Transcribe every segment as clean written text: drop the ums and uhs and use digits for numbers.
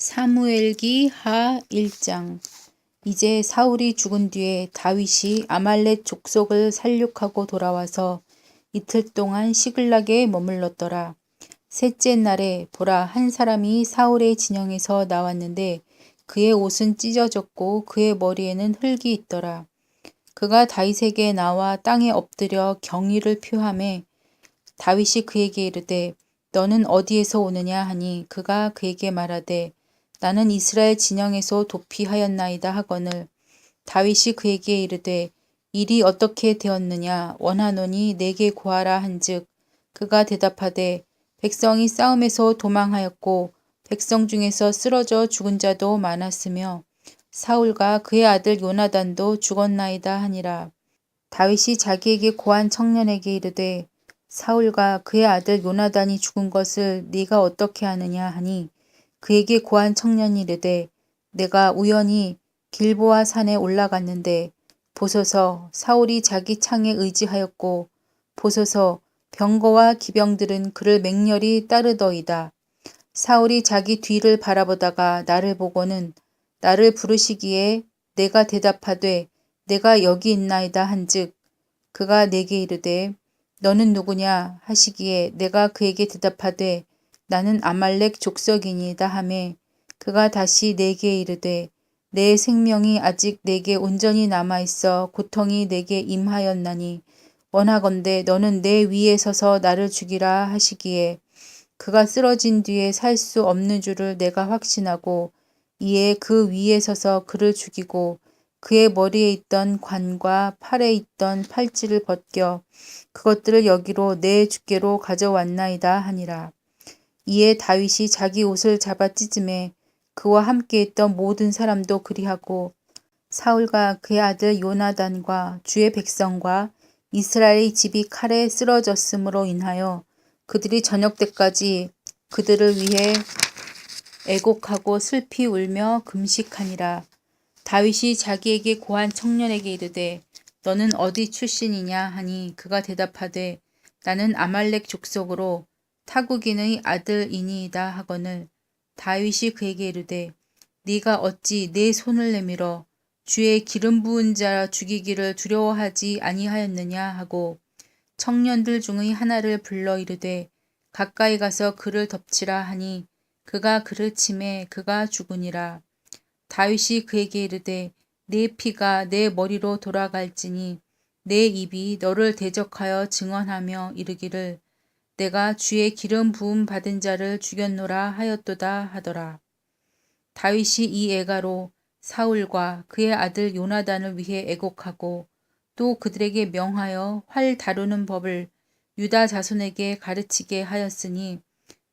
사무엘기 하 1장. 이제 사울이 죽은 뒤에 다윗이 아말렉 족속을 살육하고 돌아와서 이틀 동안 시글락에 머물렀더라. 셋째 날에 보라, 한 사람이 사울의 진영에서 나왔는데 그의 옷은 찢어졌고 그의 머리에는 흙이 있더라. 그가 다윗에게 나와 땅에 엎드려 경의를 표하매 다윗이 그에게 이르되 너는 어디에서 오느냐 하니 그가 그에게 말하되 나는 이스라엘 진영에서 도피하였나이다 하거늘 다윗이 그에게 이르되 일이 어떻게 되었느냐 원하노니 내게 고하라 한즉 그가 대답하되 백성이 싸움에서 도망하였고 백성 중에서 쓰러져 죽은 자도 많았으며 사울과 그의 아들 요나단도 죽었나이다 하니라. 다윗이 자기에게 고한 청년에게 이르되 사울과 그의 아들 요나단이 죽은 것을 네가 어떻게 아느냐 하니 그에게 고한 청년이 이르되 내가 우연히 길보아 산에 올라갔는데 보소서 사울이 자기 창에 의지하였고 보소서 병거와 기병들은 그를 맹렬히 따르더이다. 사울이 자기 뒤를 바라보다가 나를 보고는 나를 부르시기에 내가 대답하되 내가 여기 있나이다 한즉 그가 내게 이르되 너는 누구냐 하시기에 내가 그에게 대답하되 나는 아말렉 족속이니이다 하매 그가 다시 내게 이르되 내 생명이 아직 내게 온전히 남아있어 고통이 내게 임하였나니 원하건대 너는 내 위에 서서 나를 죽이라 하시기에 그가 쓰러진 뒤에 살 수 없는 줄을 내가 확신하고 이에 그 위에 서서 그를 죽이고 그의 머리에 있던 관과 팔에 있던 팔찌를 벗겨 그것들을 여기로 내 주께로 가져왔나이다 하니라. 이에 다윗이 자기 옷을 잡아 찢음에 그와 함께 있던 모든 사람도 그리하고 사울과 그의 아들 요나단과 주의 백성과 이스라엘의 집이 칼에 쓰러졌으므로 인하여 그들이 저녁 때까지 그들을 위해 애곡하고 슬피 울며 금식하니라. 다윗이 자기에게 고한 청년에게 이르되 너는 어디 출신이냐 하니 그가 대답하되 나는 아말렉 족속으로 타국인의 아들이니이다 하거늘 다윗이 그에게 이르되 네가 어찌 내 손을 내밀어 주의 기름 부은 자 죽이기를 두려워하지 아니하였느냐 하고 청년들 중의 하나를 불러 이르되 가까이 가서 그를 덮치라 하니 그가 그를 치매 그가 죽으니라. 다윗이 그에게 이르되 네 피가 내 머리로 돌아갈지니 내 입이 너를 대적하여 증언하며 이르기를 내가 주의 기름 부음 받은 자를 죽였노라 하였도다 하더라. 다윗이 이 애가로 사울과 그의 아들 요나단을 위해 애곡하고 또 그들에게 명하여 활 다루는 법을 유다 자손에게 가르치게 하였으니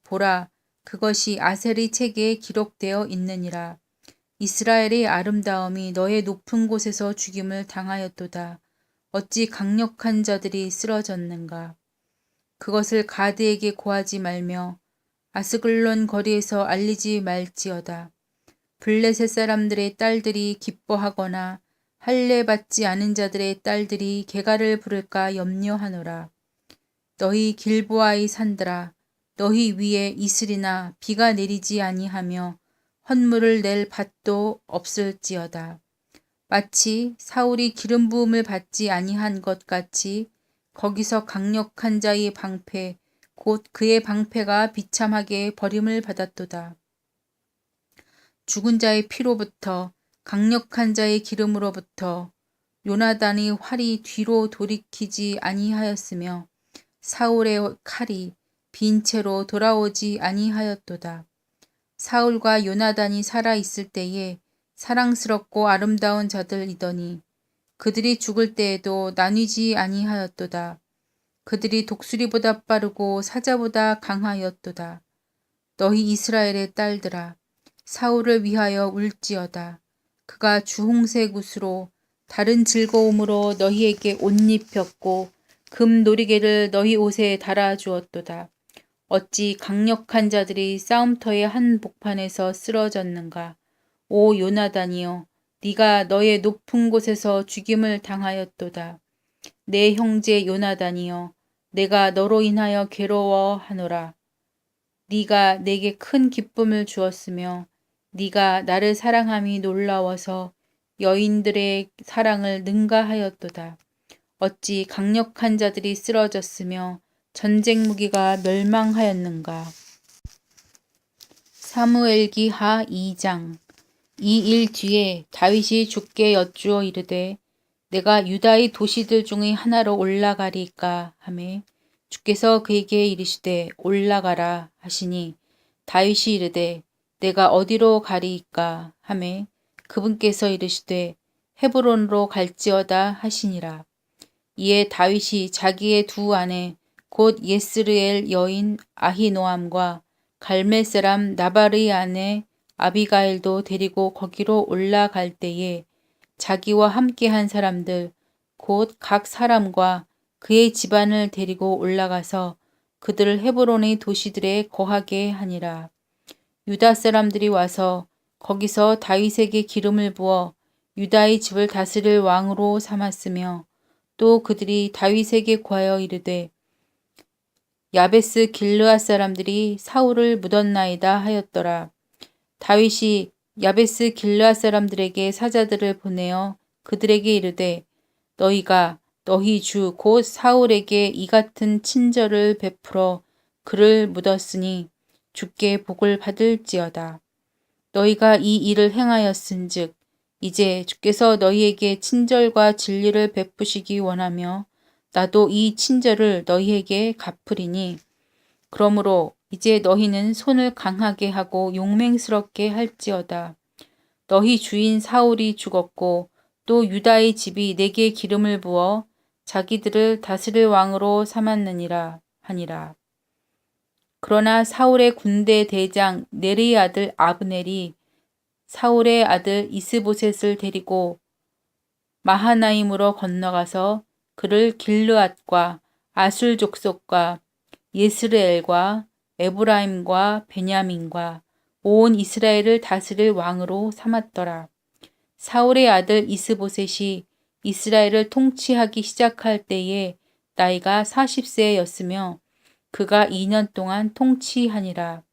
보라 그것이 아셀의 책에 기록되어 있느니라. 이스라엘의 아름다움이 너의 높은 곳에서 죽임을 당하였도다. 어찌 강력한 자들이 쓰러졌는가. 그것을 가드에게 고하지 말며 아스글론 거리에서 알리지 말지어다. 블레셋 사람들의 딸들이 기뻐하거나 할례 받지 않은 자들의 딸들이 개가를 부를까 염려하노라. 너희 길보아의 산들아 너희 위에 이슬이나 비가 내리지 아니하며 헌물을 낼 밭도 없을지어다. 마치 사울이 기름 부음을 받지 아니한 것 같이 거기서 강력한 자의 방패 곧 그의 방패가 비참하게 버림을 받았도다. 죽은 자의 피로부터 강력한 자의 기름으로부터 요나단의 활이 뒤로 돌이키지 아니하였으며 사울의 칼이 빈 채로 돌아오지 아니하였도다. 사울과 요나단이 살아있을 때에 사랑스럽고 아름다운 자들이더니 그들이 죽을 때에도 나뉘지 아니하였도다. 그들이 독수리보다 빠르고 사자보다 강하였도다. 너희 이스라엘의 딸들아 사울을 위하여 울지어다. 그가 주홍색 옷으로 다른 즐거움으로 너희에게 옷 입혔고 금 놀이개를 너희 옷에 달아주었도다. 어찌 강력한 자들이 싸움터의 한 복판에서 쓰러졌는가. 오 요나단이여 네가 너의 높은 곳에서 죽임을 당하였도다. 내 형제 요나단이여 내가 너로 인하여 괴로워하노라. 네가 내게 큰 기쁨을 주었으며 네가 나를 사랑함이 놀라워서 여인들의 사랑을 능가하였도다. 어찌 강력한 자들이 쓰러졌으며 전쟁 무기가 멸망하였는가. 사무엘기 하 2장. 이 일 뒤에 다윗이 주께 여쭈어 이르되 내가 유다의 도시들 중의 하나로 올라가리까 하매 주께서 그에게 이르시되 올라가라 하시니 다윗이 이르되 내가 어디로 가리이까 하매 그분께서 이르시되 헤브론으로 갈지어다 하시니라. 이에 다윗이 자기의 두 아내 곧 예스르엘 여인 아히노암과 갈멜 사람 나발의 아내 아비가일도 데리고 거기로 올라갈 때에 자기와 함께한 사람들 곧 각 사람과 그의 집안을 데리고 올라가서 그들을 헤브론의 도시들에 거하게 하니라. 유다 사람들이 와서 거기서 다윗에게 기름을 부어 유다의 집을 다스릴 왕으로 삼았으며 또 그들이 다윗에게 구하여 이르되 야베스 길르앗 사람들이 사울을 묻었나이다 하였더라. 다윗이 야베스 길르앗 사람들에게 사자들을 보내어 그들에게 이르되 너희가 너희 주 곧 사울에게 이 같은 친절을 베풀어 그를 묻었으니 주께 복을 받을지어다. 너희가 이 일을 행하였은즉 이제 주께서 너희에게 친절과 진리를 베푸시기 원하며 나도 이 친절을 너희에게 갚으리니 그러므로 이제 너희는 손을 강하게 하고 용맹스럽게 할지어다. 너희 주인 사울이 죽었고 또 유다의 집이 내게 기름을 부어 자기들을 다스릴 왕으로 삼았느니라 하니라. 그러나 사울의 군대 대장 네리의 아들 아브넬이 사울의 아들 이스보셋을 데리고 마하나임으로 건너가서 그를 길르앗과 아술 족속과 예스르엘과 에브라임과 베냐민과 온 이스라엘을 다스릴 왕으로 삼았더라. 사울의 아들 이스보셋이 이스라엘을 통치하기 시작할 때에 나이가 40세였으며 그가 2년 동안 통치하니라.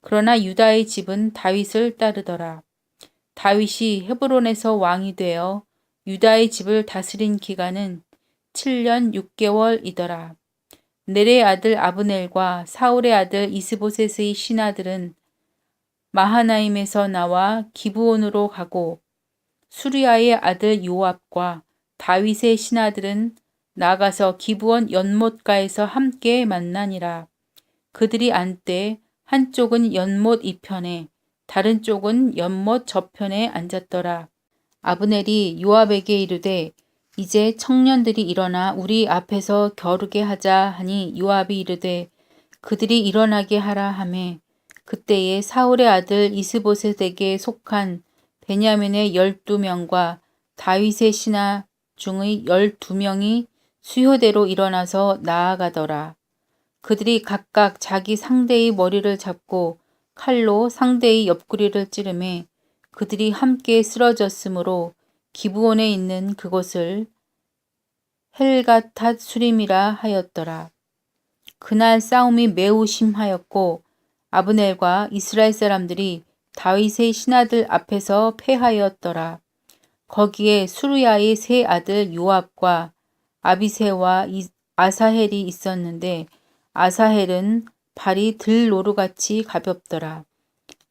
그러나 유다의 집은 다윗을 따르더라. 다윗이 헤브론에서 왕이 되어 유다의 집을 다스린 기간은 7년 6개월이더라. 넬의 아들 아브넬과 사울의 아들 이스보셋의 신하들은 마하나임에서 나와 기브온으로 가고 수리아의 아들 요압과 다윗의 신하들은 나가서 기브온 연못가에서 함께 만나니라. 그들이 앉되 한쪽은 연못 이편에 다른 쪽은 연못 저편에 앉았더라. 아브넬이 요압에게 이르되 이제 청년들이 일어나 우리 앞에서 겨루게 하자 하니 요압이 이르되 그들이 일어나게 하라 하매 그때에 사울의 아들 이스보셋에게 속한 베냐민의 12명과 다윗의 신하 중의 12명이 수효대로 일어나서 나아가더라. 그들이 각각 자기 상대의 머리를 잡고 칼로 상대의 옆구리를 찌르매 그들이 함께 쓰러졌으므로 기브온에 있는 그곳을 헬가탓 수림이라 하였더라. 그날 싸움이 매우 심하였고 아브넬과 이스라엘 사람들이 다윗의 신하들 앞에서 패하였더라. 거기에 수르야의 세 아들 요압과 아비새와 아사헬이 있었는데 아사헬은 발이 들노루같이 가볍더라.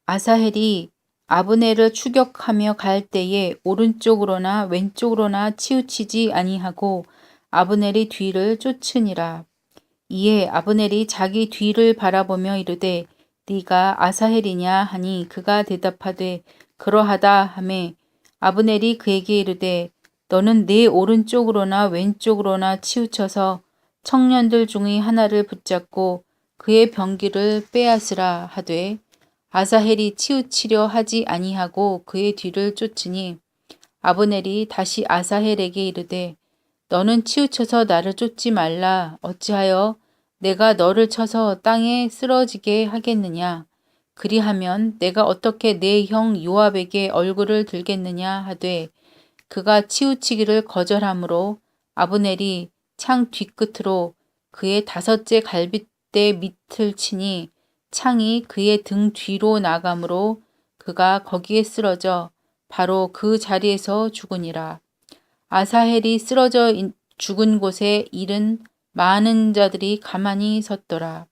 아사헬이 아브넬을 추격하며 갈 때에 오른쪽으로나 왼쪽으로나 치우치지 아니하고 아브넬이 뒤를 쫓으니라. 이에 아브넬이 자기 뒤를 바라보며 이르되 네가 아사헬이냐 하니 그가 대답하되 그러하다 하매 아브넬이 그에게 이르되 너는 내 오른쪽으로나 왼쪽으로나 치우쳐서 청년들 중의 하나를 붙잡고 그의 병기를 빼앗으라 하되 아사헬이 치우치려 하지 아니하고 그의 뒤를 쫓으니 아브넬이 다시 아사헬에게 이르되 너는 치우쳐서 나를 쫓지 말라. 어찌하여 내가 너를 쳐서 땅에 쓰러지게 하겠느냐. 그리하면 내가 어떻게 내 형 요압에게 얼굴을 들겠느냐 하되 그가 치우치기를 거절하므로 아브넬이 창 뒤끝으로 그의 5째 갈빗대 밑을 치니 창이 그의 등 뒤로 나가므로 그가 거기에 쓰러져 바로 그 자리에서 죽으니라. 아사헬이 쓰러져 죽은 곳에 일은 많은 자들이 가만히 섰더라.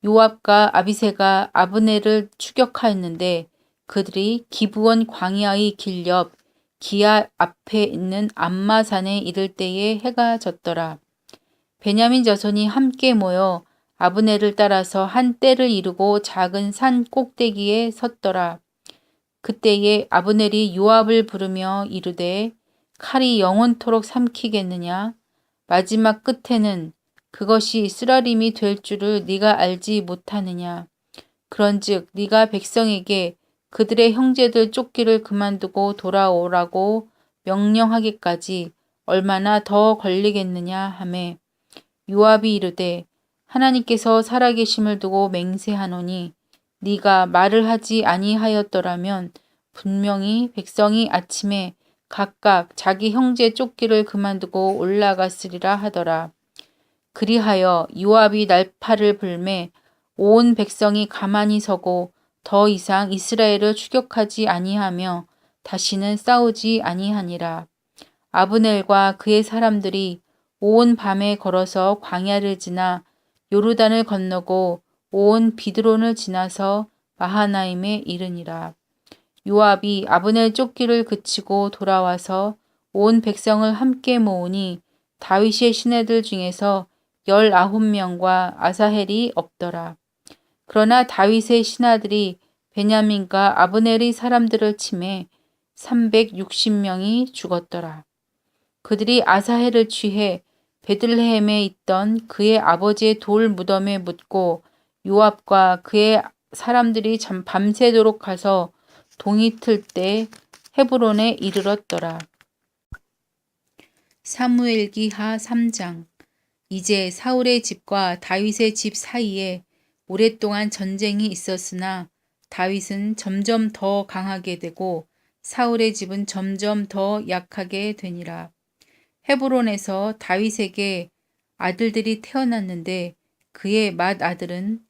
요압과 아비새가 아브넬을 추격하였는데 그들이 기브온 광야의 길 옆 기앗 앞에 있는 암마산에 이를 때에 해가 졌더라. 베냐민 자손이 함께 모여 아브넬을 따라서 한 떼를 이루고 작은 산 꼭대기에 섰더라. 그때에 아브넬이 요압을 부르며 이르되 칼이 영원토록 삼키겠느냐? 마지막 끝에는 그것이 쓰라림이 될 줄을 네가 알지 못하느냐? 그런즉 네가 백성에게 그들의 형제들 쫓기를 그만두고 돌아오라고 명령하기까지 얼마나 더 걸리겠느냐 하매 요압이 이르되 하나님께서 살아계심을 두고 맹세하노니 네가 말을 하지 아니하였더라면 분명히 백성이 아침에 각각 자기 형제 쫓기를 그만두고 올라갔으리라 하더라. 그리하여 요압이 날파를 불매 온 백성이 가만히 서고 더 이상 이스라엘을 추격하지 아니하며 다시는 싸우지 아니하니라. 아브넬과 그의 사람들이 온 밤에 걸어서 광야를 지나 요르단을 건너고 온 비드론을 지나서 마하나임에 이르니라. 요압이 아브넬 쫓기를 그치고 돌아와서 온 백성을 함께 모으니 다윗의 시내들 중에서 19명과 아사헬이 없더라. 그러나 다윗의 신하들이 베냐민과 아브넬의 사람들을 치매 360명이 죽었더라. 그들이 아사헬을 취해 베들레헴에 있던 그의 아버지의 돌 무덤에 묻고 요압과 그의 사람들이 밤새도록 가서 동이 틀 때 헤브론에 이르렀더라. 사무엘기하 3장. 이제 사울의 집과 다윗의 집 사이에 오랫동안 전쟁이 있었으나 다윗은 점점 더 강하게 되고 사울의 집은 점점 더 약하게 되니라. 헤브론에서 다윗에게 아들들이 태어났는데 그의 맏아들은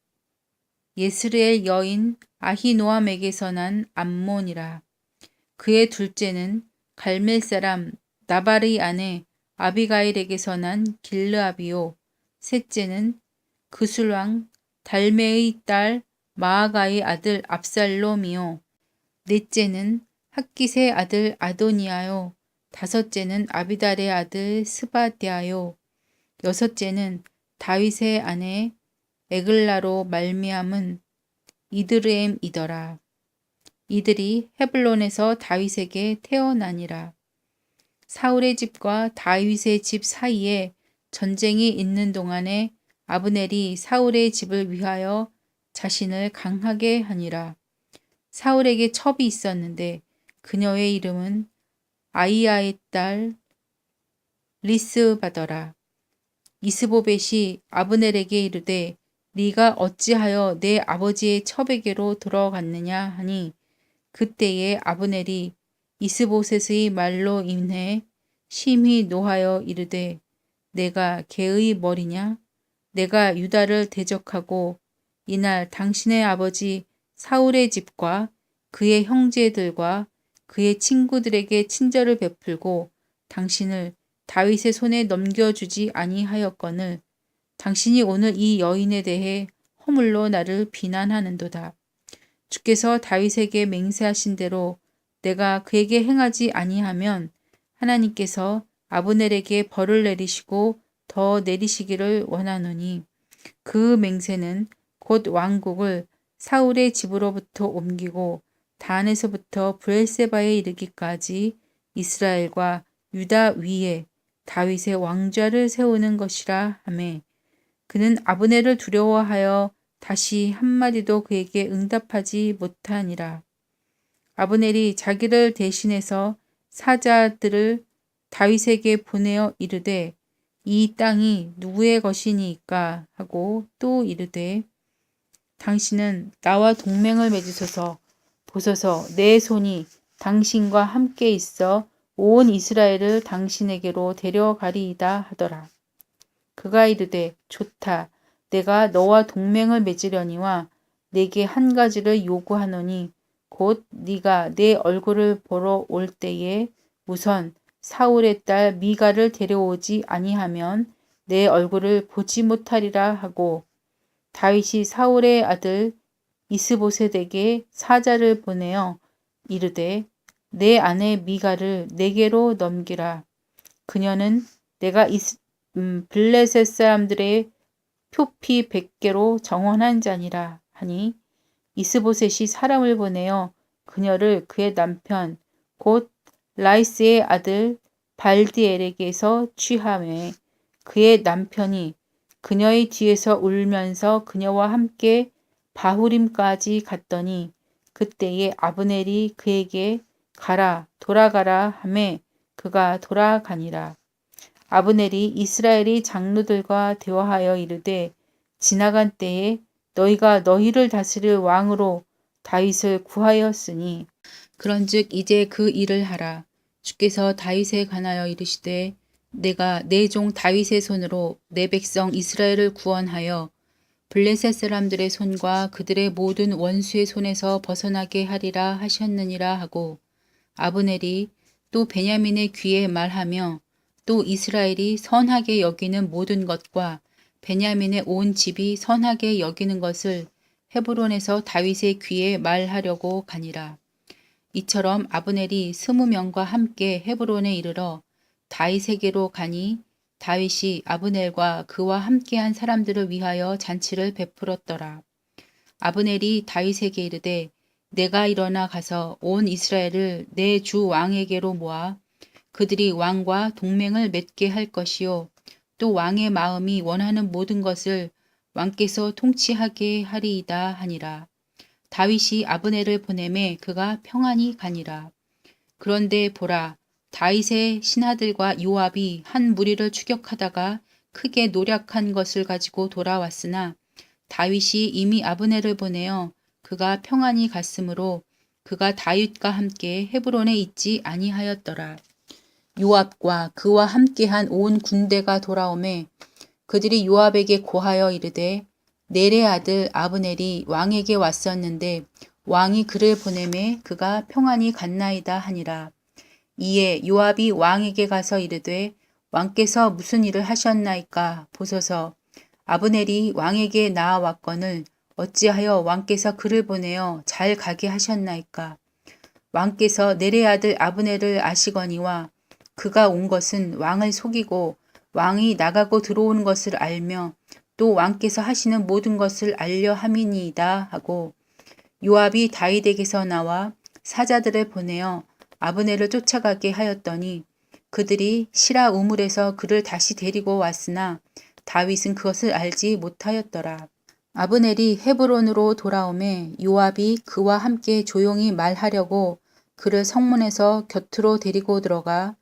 예스르엘 여인 아히노암에게서 난 암몬이라. 그의 둘째는 갈멜 사람 나발의 아내 아비가일에게서 난 길르압이요. 셋째는 그술왕 달메의 딸 마아가의 아들 압살롬이요. 넷째는 핫깃의 아들 아도니아요. 다섯째는 아비달의 아들 스바디아요. 여섯째는 다윗의 아내 에글라로 말미암은 이드르엠이더라. 이들이 헤블론에서 다윗에게 태어나니라. 사울의 집과 다윗의 집 사이에 전쟁이 있는 동안에 아브넬이 사울의 집을 위하여 자신을 강하게 하니라. 사울에게 첩이 있었는데 그녀의 이름은 아이야의 딸 리스바더라. 이스보벳이 아브넬에게 이르되 네가 어찌하여 내 아버지의 첩에게로 들어갔느냐 하니 그때에 아브넬이 이스보셋의 말로 인해 심히 노하여 이르되 내가 개의 머리냐? 내가 유다를 대적하고 이날 당신의 아버지 사울의 집과 그의 형제들과 그의 친구들에게 친절을 베풀고 당신을 다윗의 손에 넘겨주지 아니하였거늘 당신이 오늘 이 여인에 대해 허물로 나를 비난하는도다. 주께서 다윗에게 맹세하신 대로 내가 그에게 행하지 아니하면 하나님께서 아브넬에게 벌을 내리시고 더 내리시기를 원하노니 그 맹세는 곧 왕국을 사울의 집으로부터 옮기고 단에서부터 브엘세바에 이르기까지 이스라엘과 유다 위에 다윗의 왕좌를 세우는 것이라 하매 그는 아브넬을 두려워하여 다시 한마디도 그에게 응답하지 못하니라. 아브넬이 자기를 대신해서 사자들을 다윗에게 보내어 이르되 이 땅이 누구의 것이니까 하고 또 이르되 당신은 나와 동맹을 맺으소서 보소서 내 손이 당신과 함께 있어 온 이스라엘을 당신에게로 데려가리이다 하더라. 그가 이르되 좋다. 내가 너와 동맹을 맺으려니와 내게 한 가지를 요구하노니 곧 네가 내 얼굴을 보러 올 때에 우선 사울의 딸 미가를 데려오지 아니하면 내 얼굴을 보지 못하리라 하고 다윗이 사울의 아들 이스보셋에게 사자를 보내어 이르되 내 아내 미가를 내게로 넘기라. 그녀는 내가 블레셋 사람들의 표피 100개로 정원한 자니라 하니 이스보셋이 사람을 보내어 그녀를 그의 남편 곧 라이스의 아들 발디엘에게서 취하매 그의 남편이 그녀의 뒤에서 울면서 그녀와 함께 바후림까지 갔더니 그때에 아브넬이 그에게 가라 돌아가라 하매 그가 돌아가니라. 아브넬이 이스라엘의 장로들과 대화하여 이르되 지나간 때에 너희가 너희를 다스릴 왕으로 다윗을 구하였으니 그런즉 이제 그 일을 하라. 주께서 다윗에 관하여 이르시되 내가 내 종 다윗의 손으로 내 백성 이스라엘을 구원하여 블레셋 사람들의 손과 그들의 모든 원수의 손에서 벗어나게 하리라 하셨느니라 하고 아브넬이 또 베냐민의 귀에 말하며 또 이스라엘이 선하게 여기는 모든 것과 베냐민의 온 집이 선하게 여기는 것을 헤브론에서 다윗의 귀에 말하려고 가니라. 이처럼 아브넬이 20명과 함께 헤브론에 이르러 다윗에게로 가니 다윗이 아브넬과 그와 함께한 사람들을 위하여 잔치를 베풀었더라. 아브넬이 다윗에게 이르되 내가 일어나 가서 온 이스라엘을 내 주 왕에게로 모아 그들이 왕과 동맹을 맺게 할 것이요 또 왕의 마음이 원하는 모든 것을 왕께서 통치하게 하리이다 하니라. 다윗이 아브넬을 보내매 그가 평안히 가니라. 그런데 보라 다윗의 신하들과 요압이 한 무리를 추격하다가 크게 노략한 것을 가지고 돌아왔으나 다윗이 이미 아브넬을 보내어 그가 평안히 갔으므로 그가 다윗과 함께 헤브론에 있지 아니하였더라. 요압과 그와 함께한 온 군대가 돌아오매 그들이 요압에게 고하여 이르되 넬의 아들 아브넬이 왕에게 왔었는데 왕이 그를 보내매 그가 평안히 갔나이다 하니라. 이에 요압이 왕에게 가서 이르되 왕께서 무슨 일을 하셨나이까 보소서. 아브넬이 왕에게 나아왔거늘 어찌하여 왕께서 그를 보내어 잘 가게 하셨나이까. 왕께서 넬의 아들 아브넬을 아시거니와 그가 온 것은 왕을 속이고 왕이 나가고 들어오는 것을 알며 또 왕께서 하시는 모든 것을 알려 함이니이다 하고 요압이 다윗에게서 나와 사자들을 보내어 아브넬을 쫓아가게 하였더니 그들이 시라 우물에서 그를 다시 데리고 왔으나 다윗은 그것을 알지 못하였더라. 아브넬이 헤브론으로 돌아오매 요압이 그와 함께 조용히 말하려고 그를 성문에서 곁으로 데리고 들어가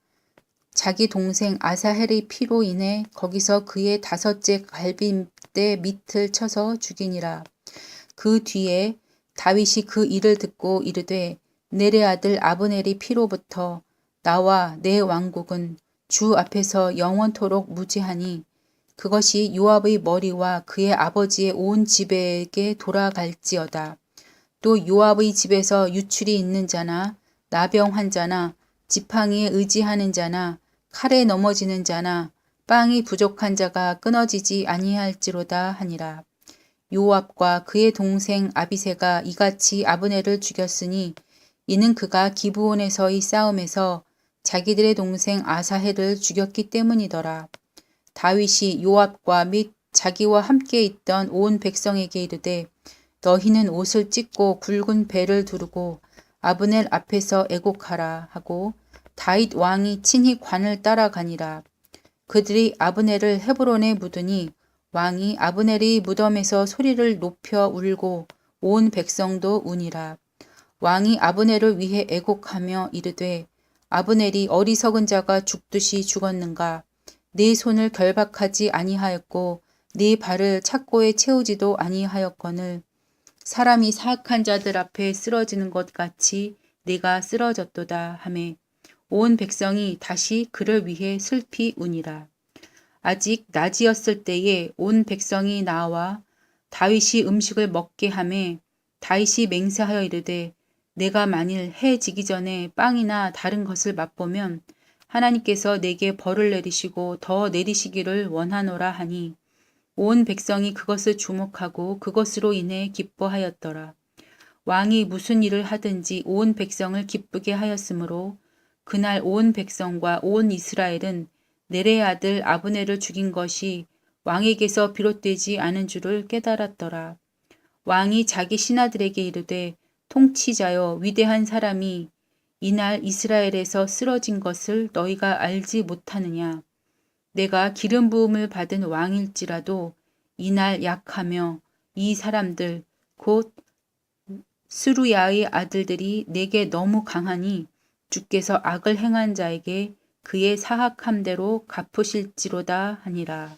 자기 동생 아사헬의 피로 인해 거기서 그의 5째 갈비대 밑을 쳐서 죽이니라. 그 뒤에 다윗이 그 일을 듣고 이르되 넬의 아들 아브넬의 피로부터 나와 내 왕국은 주 앞에서 영원토록 무지하니 그것이 요압의 머리와 그의 아버지의 온 집에게 돌아갈지어다. 또 요압의 집에서 유출이 있는 자나 나병 환자나 지팡이에 의지하는 자나 칼에 넘어지는 자나 빵이 부족한 자가 끊어지지 아니할지로다 하니라. 요압과 그의 동생 아비새가 이같이 아브넬을 죽였으니 이는 그가 기브온에서의 싸움에서 자기들의 동생 아사헬을 죽였기 때문이더라. 다윗이 요압과 및 자기와 함께 있던 온 백성에게 이르되 너희는 옷을 찢고 굵은 배를 두르고 아브넬 앞에서 애곡하라 하고 다윗 왕이 친히 관을 따라가니라. 그들이 아브넬을 헤브론에 묻으니 왕이 아브넬의 무덤에서 소리를 높여 울고 온 백성도 우니라. 왕이 아브넬을 위해 애곡하며 이르되 아브넬이 어리석은 자가 죽듯이 죽었는가. 네 손을 결박하지 아니하였고 네 발을 착고에 채우지도 아니하였거늘 사람이 사악한 자들 앞에 쓰러지는 것 같이 네가 쓰러졌도다 하매 온 백성이 다시 그를 위해 슬피 우니라. 아직 낮이었을 때에 온 백성이 나와 다윗이 음식을 먹게 하매 다윗이 맹세하여 이르되 내가 만일 해 지기 전에 빵이나 다른 것을 맛보면 하나님께서 내게 벌을 내리시고 더 내리시기를 원하노라 하니 온 백성이 그것을 주목하고 그것으로 인해 기뻐하였더라. 왕이 무슨 일을 하든지 온 백성을 기쁘게 하였으므로 그날 온 백성과 온 이스라엘은 네레의 아들 아브네를 죽인 것이 왕에게서 비롯되지 않은 줄을 깨달았더라. 왕이 자기 신하들에게 이르되 통치자여 위대한 사람이 이날 이스라엘에서 쓰러진 것을 너희가 알지 못하느냐. 내가 기름 부음을 받은 왕일지라도 이날 약하며 이 사람들 곧 스루야의 아들들이 내게 너무 강하니 주께서 악을 행한 자에게 그의 사악함대로 갚으실지로다 하니라.